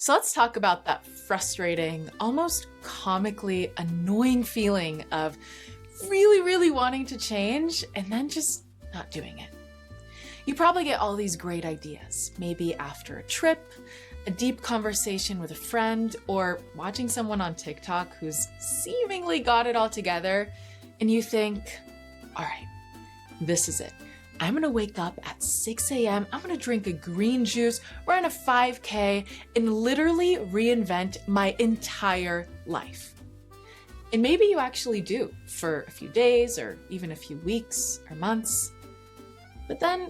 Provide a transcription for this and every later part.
So let's talk about that frustrating, almost comically annoying feeling of really wanting to change and then just not doing it. You probably get all these great ideas, maybe after a trip, a deep conversation with a friend, or watching someone on TikTok who's seemingly got it all together, and you think, all right, this is it. I'm gonna wake up at 6 a.m., I'm gonna drink a green juice, run a 5K, and literally reinvent my entire life. And maybe you actually do for a few days or even a few weeks or months. But then,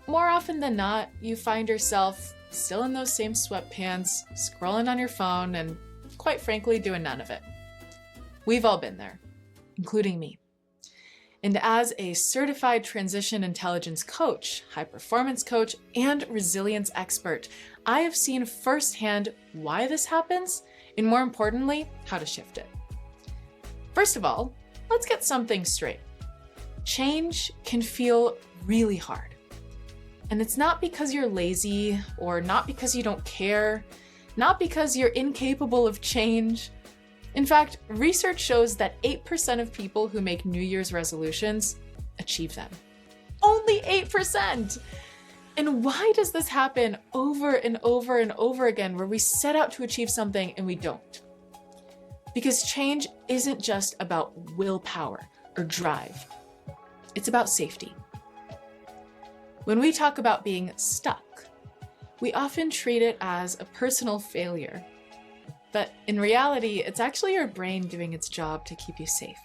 more often than not, you find yourself still in those same sweatpants, scrolling on your phone, and quite frankly, doing none of it. We've all been there, including me. And as a certified transition intelligence coach, high performance coach, and resilience expert, I have seen firsthand why this happens, and more importantly, how to shift it. First of all, let's get something straight. Change can feel really hard. And it's not because you're lazy, or not because you don't care, not because you're incapable of change. In fact, research shows that 8% of people who make New Year's resolutions achieve them. Only 8%! And why does this happen over and over and over again, where we set out to achieve something and we don't? Because change isn't just about willpower or drive. It's about safety. When we talk about being stuck, we often treat it as a personal failure. But in reality, it's actually your brain doing its job to keep you safe.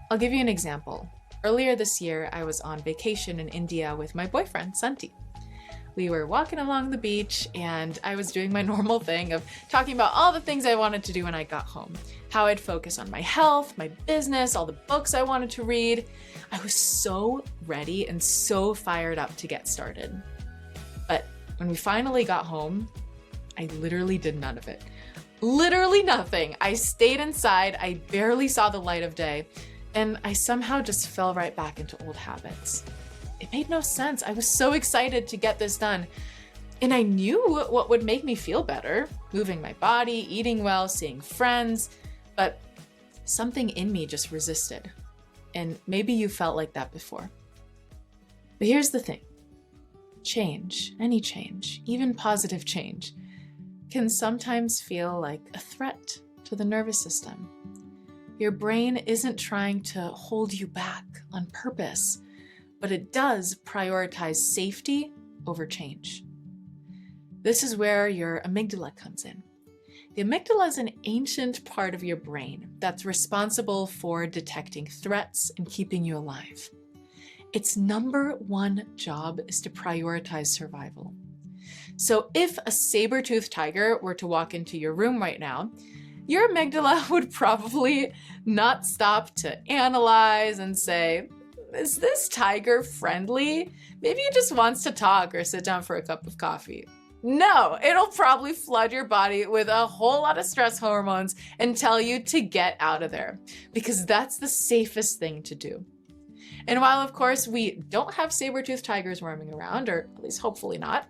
I'll give you an example. Earlier this year, I was on vacation in India with my boyfriend, Santi. We were walking along the beach and I was doing my normal thing of talking about all the things I wanted to do when I got home. How I'd focus on my health, my business, all the books I wanted to read. I was so ready and so fired up to get started. But when we finally got home, I literally did none of it. Literally nothing. I stayed inside, I barely saw the light of day, and I somehow just fell right back into old habits. It made no sense. I was so excited to get this done. And I knew what would make me feel better, moving my body, eating well, seeing friends, but something in me just resisted. And maybe you felt like that before. But here's the thing. Change, any change, even positive change, can sometimes feel like a threat to the nervous system. Your brain isn't trying to hold you back on purpose, but it does prioritize safety over change. This is where your amygdala comes in. The amygdala is an ancient part of your brain that's responsible for detecting threats and keeping you alive. Its number one job is to prioritize survival. So if a saber-toothed tiger were to walk into your room right now, your amygdala would probably not stop to analyze and say, is this tiger friendly? Maybe he just wants to talk or sit down for a cup of coffee. No, it'll probably flood your body with a whole lot of stress hormones and tell you to get out of there, because that's the safest thing to do. And while of course we don't have saber-toothed tigers roaming around, or at least hopefully not,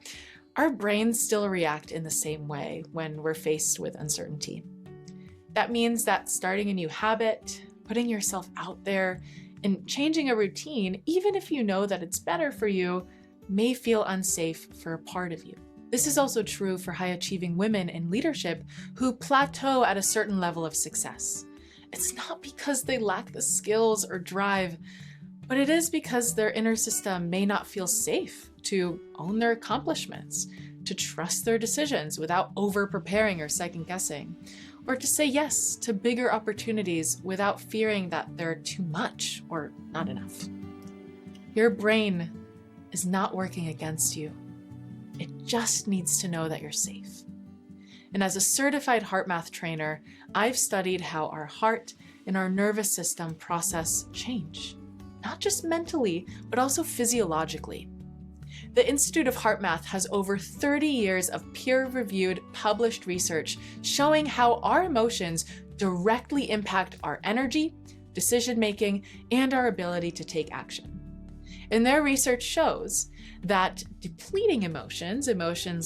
our brains still react in the same way when we're faced with uncertainty. That means that starting a new habit, putting yourself out there, and changing a routine, even if you know that it's better for you, may feel unsafe for a part of you. This is also true for high-achieving women in leadership who plateau at a certain level of success. It's not because they lack the skills or drive, but it is because their inner system may not feel safe to own their accomplishments, to trust their decisions without over-preparing or second-guessing, or to say yes to bigger opportunities without fearing that they're too much or not enough. Your brain is not working against you. It just needs to know that you're safe. And as a certified HeartMath trainer, I've studied how our heart and our nervous system process change, not just mentally, but also physiologically. The Institute of HeartMath has over 30 years of peer-reviewed, published research showing how our emotions directly impact our energy, decision-making, and our ability to take action. And their research shows that depleting emotions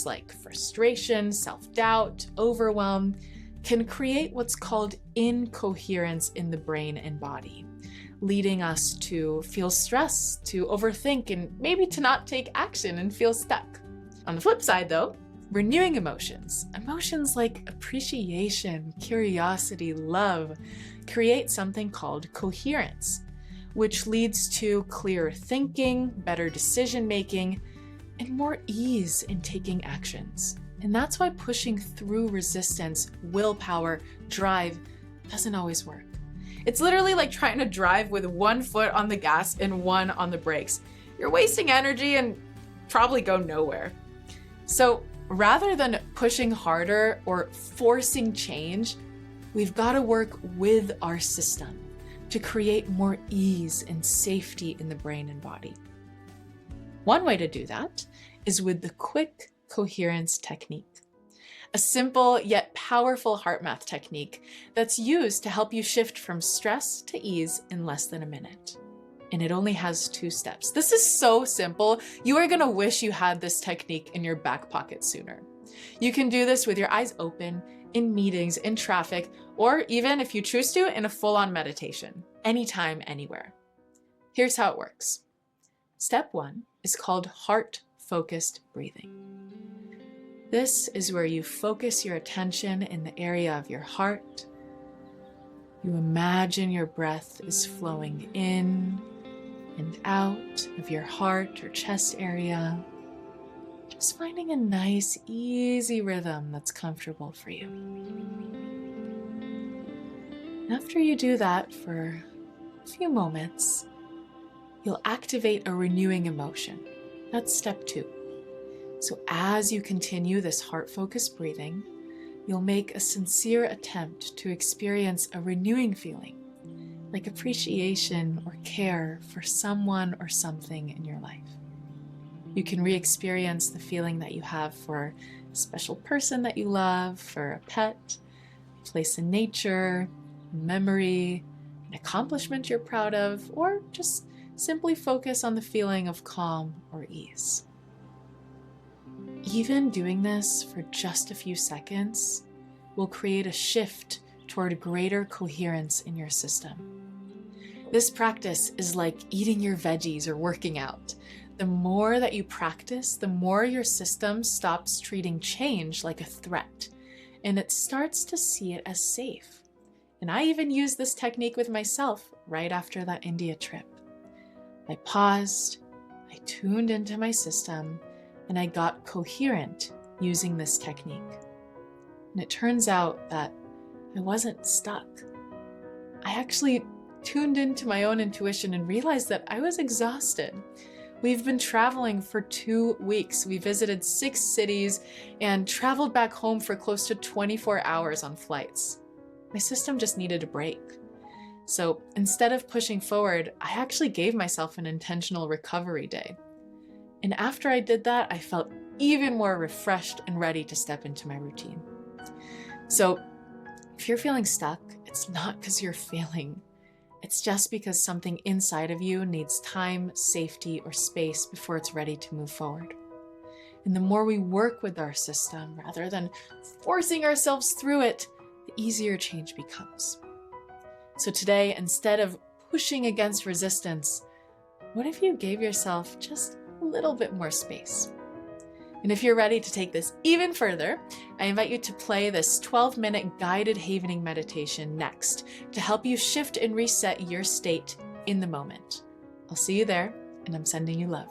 like frustration, self-doubt, overwhelm, can create what's called incoherence in the brain and body, leading us to feel stressed, to overthink, and maybe to not take action and feel stuck. On the flip side though, renewing emotions like appreciation, curiosity, love, create something called coherence, which leads to clearer thinking, better decision making, and more ease in taking actions. And that's why pushing through resistance, willpower, drive doesn't always work. It's literally like trying to drive with one foot on the gas and one on the brakes. You're wasting energy and probably go nowhere. So rather than pushing harder or forcing change, we've got to work with our system to create more ease and safety in the brain and body. One way to do that is with the quick coherence technique, a simple yet powerful HeartMath technique that's used to help you shift from stress to ease in less than a minute. And it only has 2 steps. This is so simple. You are gonna wish you had this technique in your back pocket sooner. You can do this with your eyes open, in meetings, in traffic, or even if you choose to, in a full-on meditation, anytime, anywhere. Here's how it works. Step 1 is called heart-focused breathing. This is where you focus your attention in the area of your heart. You imagine your breath is flowing in and out of your heart or chest area, just finding a nice, easy rhythm that's comfortable for you. After you do that for a few moments, you'll activate a renewing emotion. That's step 2. So as you continue this heart-focused breathing, you'll make a sincere attempt to experience a renewing feeling, like appreciation or care for someone or something in your life. You can re-experience the feeling that you have for a special person that you love, for a pet, a place in nature, a memory, an accomplishment you're proud of, or just simply focus on the feeling of calm or ease. Even doing this for just a few seconds will create a shift toward greater coherence in your system. This practice is like eating your veggies or working out. The more that you practice, the more your system stops treating change like a threat, and it starts to see it as safe. And I even used this technique with myself right after that India trip. I paused, I tuned into my system, and I got coherent using this technique. And it turns out that I wasn't stuck. I actually tuned into my own intuition and realized that I was exhausted. We've been traveling for 2 weeks. We visited 6 cities and traveled back home for close to 24 hours on flights. My system just needed a break. So instead of pushing forward, I actually gave myself an intentional recovery day. And after I did that, I felt even more refreshed and ready to step into my routine. So if you're feeling stuck, it's not because you're failing. It's just because something inside of you needs time, safety, or space before it's ready to move forward. And the more we work with our system, rather than forcing ourselves through it, the easier change becomes. So today, instead of pushing against resistance, what if you gave yourself just a little bit more space? And if you're ready to take this even further, I invite you to play this 12-minute guided havening meditation next to help you shift and reset your state in the moment. I'll see you there, and I'm sending you love.